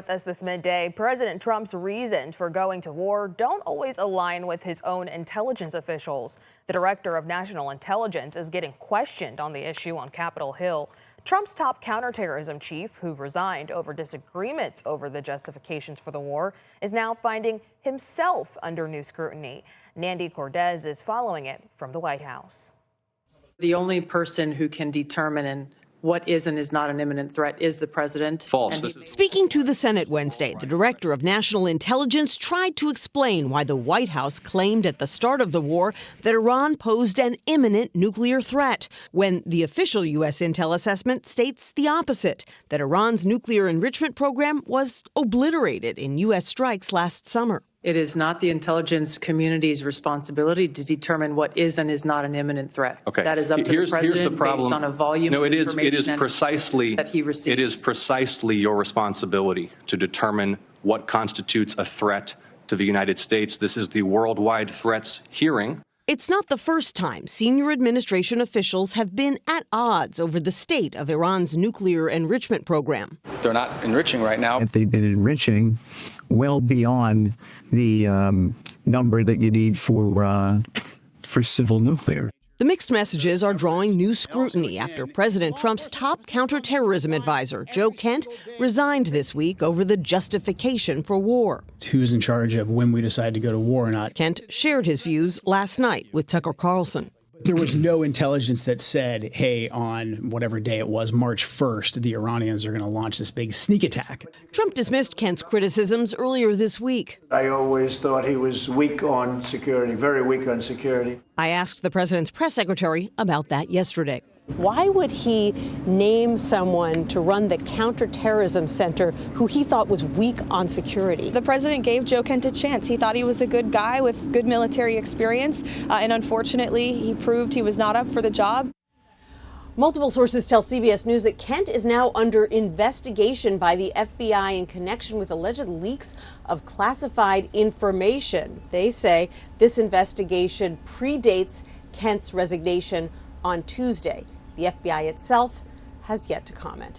With us this midday, President Trump's reasons for going to war don't always align with his own intelligence officials. The director of national intelligence is getting questioned on the issue on Capitol Hill. Trump's top counterterrorism chief, who resigned over disagreements over the justifications for the war, is now finding himself under new scrutiny. Nandy Cordes is following it from the White House. The only person who can determine what is and is not an imminent threat is the president. False. Speaking to the Senate Wednesday, the director of national intelligence tried to explain why the White House claimed at the start of the war that Iran posed an imminent nuclear threat, when the official U.S. intel assessment states the opposite, that Iran's nuclear enrichment program was obliterated in U.S. strikes last summer. It is not the intelligence community's responsibility to determine what is and is not an imminent threat. Okay. That is up to the president Here's the problem. Based on a volume no, of information it is precisely that he receives. It is precisely your responsibility to determine what constitutes a threat to the United States. This is the worldwide threats hearing. It's not the first time senior administration officials have been at odds over the state of Iran's nuclear enrichment program. They're not enriching right now. They've been enriching well beyond the number that you need for civil nuclear. The mixed messages are drawing new scrutiny after President Trump's top counterterrorism advisor, Joe Kent, resigned this week over the justification for war. Who's in charge of when we decide to go to war or not? Kent shared his views last night with Tucker Carlson. There was no intelligence that said, hey, on whatever day it was, March 1st, the Iranians are going to launch this big sneak attack. Trump dismissed Kent's criticisms earlier this week. I always thought he was weak on security, very weak on security. I asked the president's press secretary about that yesterday. Why would he name someone to run the counterterrorism center who he thought was weak on security? The president gave Joe Kent a chance. He thought he was a good guy with good military experience, and unfortunately, he proved he was not up for the job. Multiple sources tell CBS News that Kent is now under investigation by the FBI in connection with alleged leaks of classified information. They say this investigation predates Kent's resignation on Tuesday. The FBI itself has yet to comment.